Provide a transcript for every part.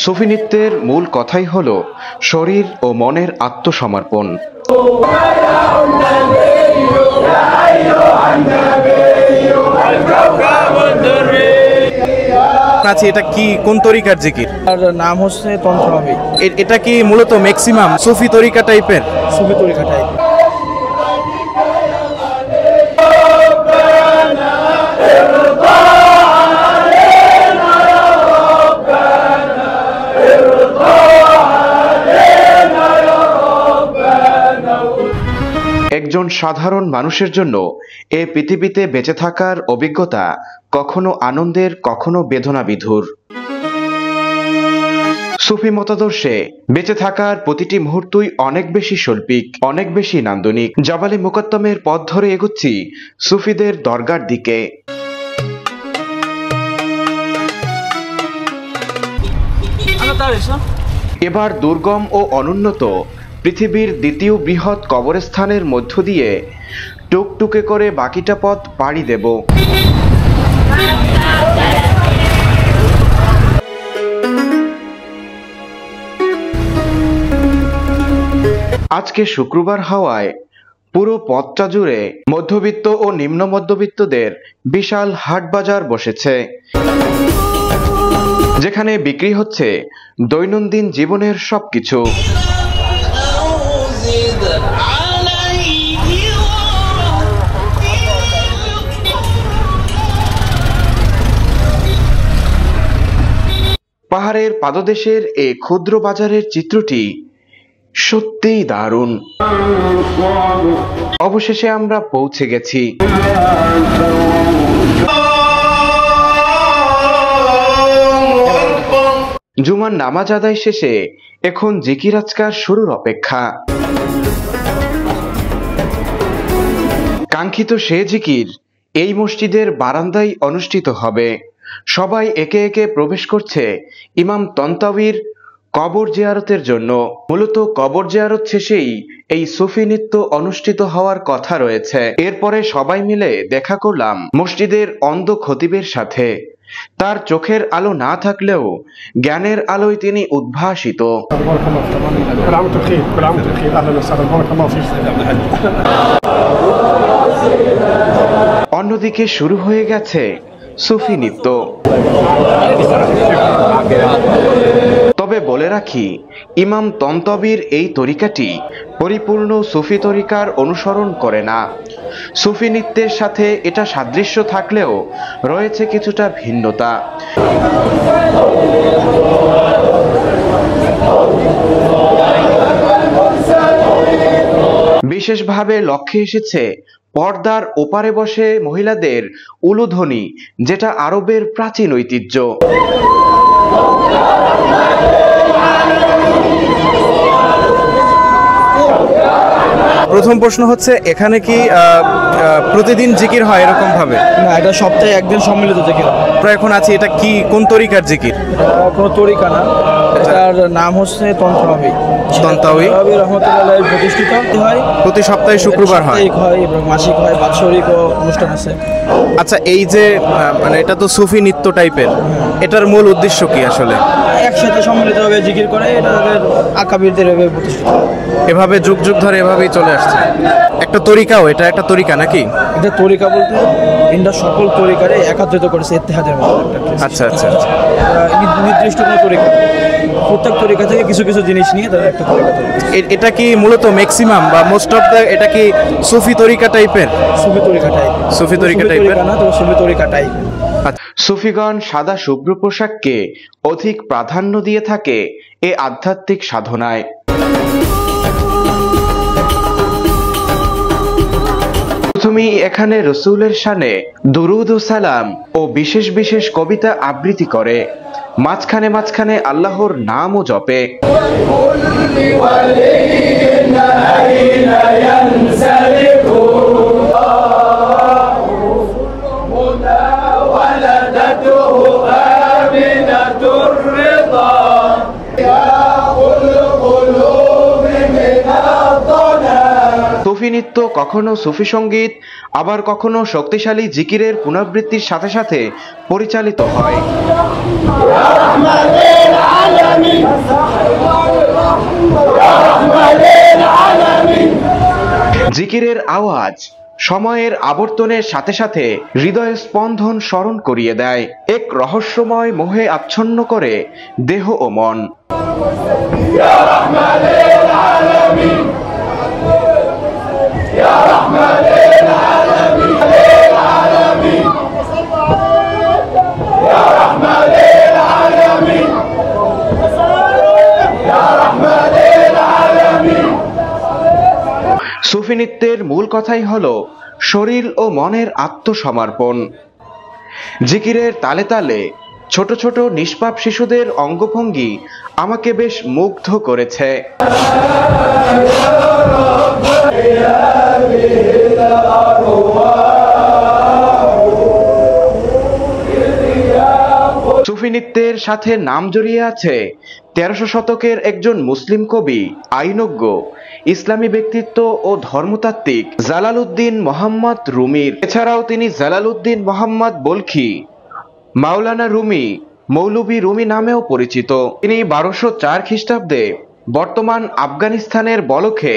সুফি নৃত্যের মূল কথাই হলো শরীর ও মনের আত্মসমর্পণ। এটা কি কোন তরিকার জিকির? আর নাম হচ্ছে তন্ত্রভাবে। এটা কি মূলত ম্যাক্সিমাম সুফি তরিকা টাইপের? সুফি তরিকা টাইপের। একজন সাধারণ মানুষের জন্য এ পৃথিবীতে বেঁচে থাকার অভিজ্ঞতা কখনো আনন্দের, কখনো বেদনাবিধুর। সুফি মতাদর্শে বেঁচে থাকার প্রতিটি মুহূর্তই অনেক বেশি শৈল্পিক, অনেক বেশি নান্দনিক। জাবালে মুকদ্দমের পথ ধরে এগুচ্ছি সুফিদের দরগার দিকে। এবার দুর্গম ও অনুন্নত পৃথিবীর দ্বিতীয় বৃহৎ কবরস্থানের মধ্য দিয়ে টুকটুকে করে বাকিটা পথ পাড়ি দেব। আজকে শুক্রবার হওয়ায় পুরো পথটা জুড়ে মধ্যবিত্ত ও নিম্ন মধ্যবিত্তদের বিশাল হাট বাজার বসেছে, যেখানে বিক্রি হচ্ছে দৈনন্দিন জীবনের সবকিছু। পাহাড়ের পাদদেশের এই ক্ষুদ্র বাজারের চিত্রটি সত্যিই দারুণ। অবশেষে আমরা পৌঁছে গেছি। জুমার নামাজ আদায় শেষে এখন জিকির আজকার শুরুর অপেক্ষা। কাঙ্ক্ষিত সে জিকির এই মসজিদের বারান্দায় অনুষ্ঠিত হবে। সবাই একে একে প্রবেশ করছে ইমাম তন্তাউইর কবর জিয়ারতের জন্য। মূলত কবর জিয়ারত শেষেই এই সুফি নৃত্য অনুষ্ঠিত হওয়ার কথা রয়েছে। এরপরে সবাই মিলে দেখা করলাম মসজিদের অন্ধ খতিবের সাথে। তার চোখের আলো না থাকলেও জ্ঞানের আলোয় তিনি উদ্ভাসিত। অন্যদিকে শুরু হয়ে গেছে সুফি নৃত্য। তবে বলে রাখি, ইমাম তন্তাউইর এই তরিকাটি পরিপূর্ণ সুফি তরিকার অনুসরণ করে না। সুফি নৃত্যের সাথে এটা সাদৃশ্য থাকলেও রয়েছে কিছুটা ভিন্নতা। বিশেষভাবে লক্ষ্যে এসেছে পর্দার ওপারে বসে মহিলাদের উলুধ্বনি, যেটা আরবের প্রাচীন ঐতিহ্য। প্রথম প্রশ্ন হচ্ছে, এখানে কি প্রতিদিন জিকির হয় এরকম ভাবে? না, এটা সপ্তাহে একদিন সম্মিলিত জিকির। আমরা এখন আছি, এটা কি কোন তরিকার জিকির? কোনো তরিকা না, এটার নাম হচ্ছে তন্ত্রভাবে। তন্তাউই রহমতুল্লাহ প্রতিষ্ঠিত হয়। প্রতি সপ্তাহে শুক্রবার হয় এবং মাসিক হয়, বাৎসরিক অনুষ্ঠান আছে। আচ্ছা, এই যে মানে এটা তো সুফি নৃত্য টাইপের, এটার মূল উদ্দেশ্য কি আসলে? একসাথে সম্মিলিতভাবে জিকির করে, এটা তাদের আকাবিরদের প্রতিষ্ঠিত। এভাবে যুগ যুগ ধরে এভাবেই চলে আসছে। একটা তরিকাও, এটা একটা তরিকা নাকি? এটা তরিকা বলতে এটা সকল তরিকারে একত্রিত করেছে ইত্তেহাদের মতো। আচ্ছা আচ্ছা, নির্দিষ্ট কোনো তরিকা, প্রত্যেক তরিকা থেকে কিছু কিছু জিনিস নিয়ে তারা একটা তরিকা তৈরি। এটা কি মূলত ম্যাক্সিমাম বা মোস্ট অফ দ্য, এটা কি সুফি তরিকা টাইপের? সুফি তরিকা টাইপ। সুফি তরিকা টাইপের না, তো সুফি তরিকা টাইপ। সুফিগণ সাদা শুভ্র পোশাককে অধিক প্রাধান্য দিয়ে থাকে এ আধ্যাত্মিক সাধনায়। প্রথমেই এখানে রসুলের শানে দুরুদ ও সালাম ও বিশেষ বিশেষ কবিতা আবৃত্তি করে, মাঝখানে মাঝখানে আল্লাহর নামও জপে। সুফি নৃত্য, কখনো সুফি সঙ্গীত, আবার কখনো শক্তিশালী জিকিরের পুনরাবৃত্তির সাথে সাথে পরিচালিত হয়। জিকিরের আওয়াজ সময়ের আবর্তনের সাথে সাথে হৃদয় স্পন্দন স্মরণ করিয়ে দেয়, এক রহস্যময় মোহে আচ্ছন্ন করে দেহ ও মন। সুফি নৃত্যের মূল কথাই হলো শরীর ও মনের আত্মসমর্পণ। জিকিরের তালে তালে ছোট ছোট নিষ্পাপ শিশুদের অঙ্গভঙ্গি আমাকে বেশ মুগ্ধ করেছে। সুফি নৃত্যের সাথে নাম জড়িয়ে আছে 1300 শতকের একজন মুসলিম কবি, আইনজ্ঞ, ইসলামী ব্যক্তিত্ব ও ধর্মতাত্ত্বিক জালালউদ্দিন মোহাম্মদ রুমির। এছাড়াও তিনি জালালউদ্দিন মোহাম্মদ বলখি, মাওলানা রুমি, মৌলভী রুমি নামেও পরিচিত। তিনি 1204 খ্রিস্টাব্দে বর্তমান আফগানিস্তানের বলখে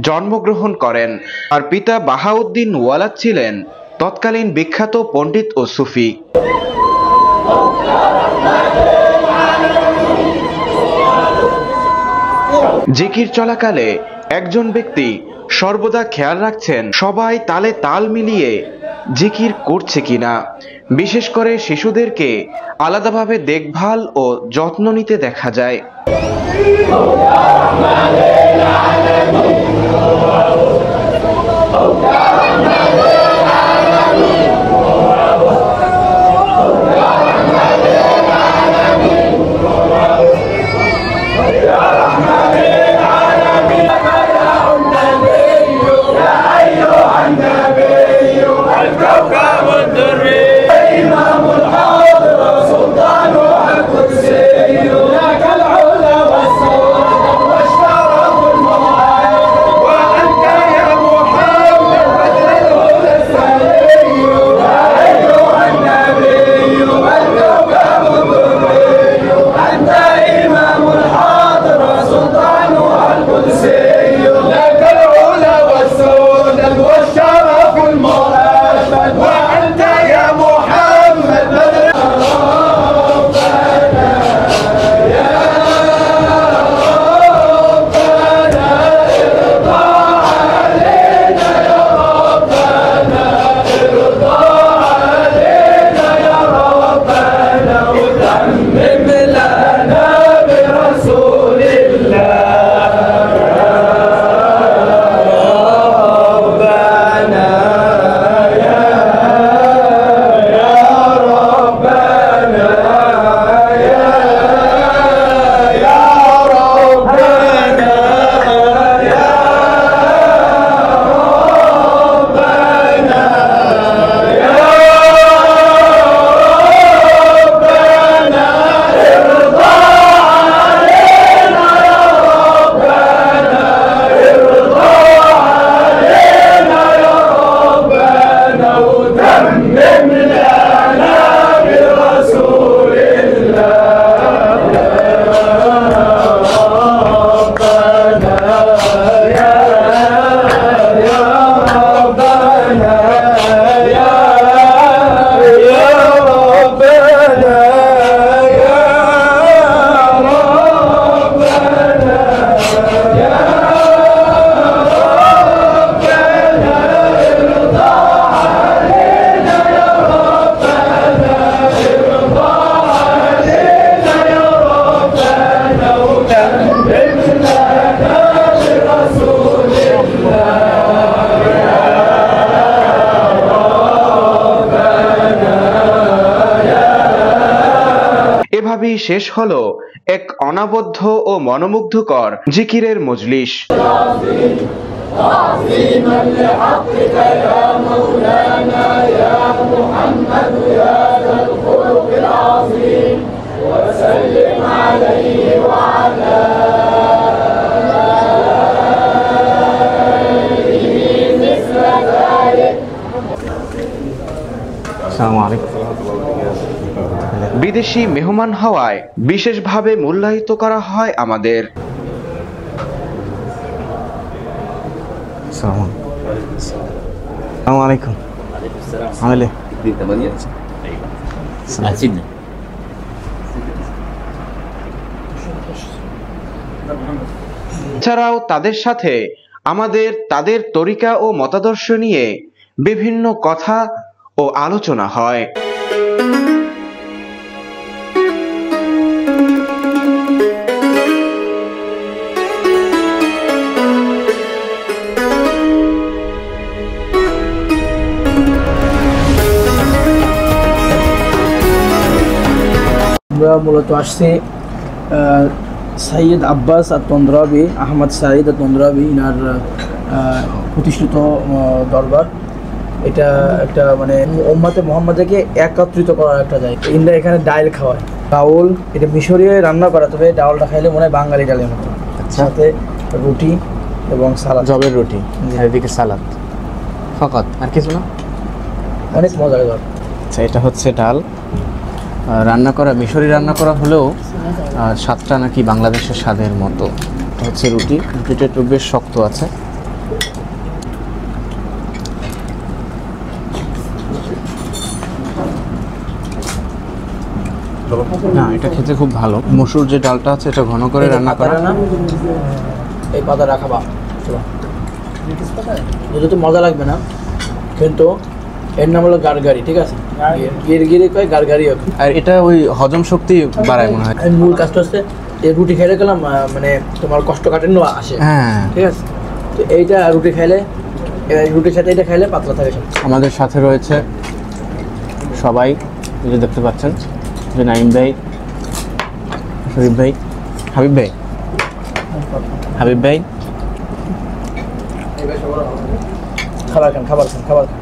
জন্মগ্রহণ করেন। আর পিতা বাহাউদ্দিন ওয়ালাদ ছিলেন তৎকালীন বিখ্যাত পণ্ডিত ও সুফি। জিকির চলাকালে একজন ব্যক্তি সর্বদা খেয়াল রাখছেন সবাই তালে তাল মিলিয়ে জিকির করছে কিনা। বিশেষ করে শিশুদেরকে আলাদাভাবে দেখভাল ও যত্ন নিতে দেখা যায়। এভাবেই শেষ হলো এক অনাবদ্ধ ও মনোমুগ্ধকর জিকিরের মজলিস। বিদেশি মেহমান হওয়ায় বিশেষভাবে মূল্যায়িত করা হয় আমাদের। আসসালামু আলাইকুম। আমলে এছাড়াও তাদের সাথে আমাদের তাদের তরিকা ও মতাদর্শ নিয়ে বিভিন্ন কথা ও আলোচনা হয়। আমরা মূলত আসছি সাইয়দ আব্বাস আত-তন্দ্রাবি, আহমদ সাইদ আত-তন্দ্রাবি, ইনার প্রতিষ্ঠিত দরবার। এটা একটা মানে উম্মতে মুহাম্মাদকে একত্রিত করার একটা জায়গা। ইন্ডিয়া এখানে ডাল খাওয়ায়, ডাউল, এটা মিশরীয় রান্না করা, তবে ডাউলটা খাইলে মনে হয় বাঙালি ডালের মতো। সাথে রুটি এবং সালাদ, জবের রুটি, এদিকে সালাদ ফকত, আর কিছু না। অনেক মজার খাবার। আচ্ছা, এটা হচ্ছে ডাল রান্না করা, মিশরি রান্না করা হলেও স্বাদটা নাকি বাংলাদেশের স্বাদের মতো। এটা হচ্ছে রুটি, রুটিটা একটু বেশ শক্ত আছে। না, এটা খেতে খুব ভালো। মসুর যে ডালটা আছে এটা ঘন করে রান্না করা। এই পাতা রাখাবা, এটা তো মজা লাগবে না, কিন্তু এর নাম হলো গারগারি, ঠিক আছে? গিরগিরি কয়, গারগারি। আর এটা ওই হজম শক্তি বাড়ায় মনে হয়। মূল কাজটা হচ্ছে এই রুটি খাইলে গেলাম মানে তোমার কষ্ট কাটানো আসে, হ্যাঁ ঠিক আছে? তো এইটা রুটি খাইলে, রুটির সাথে এটা খাইলে পাতলা থাকে। আমাদের সাথে রয়েছে সবাই, এই যে দেখতে পাচ্ছেন, যে নাইম ভাই, শরীফ ভাই, হাবিব ভাই, হাবিব ভাই। খাবার খান, খাবার খান, খাবার খান।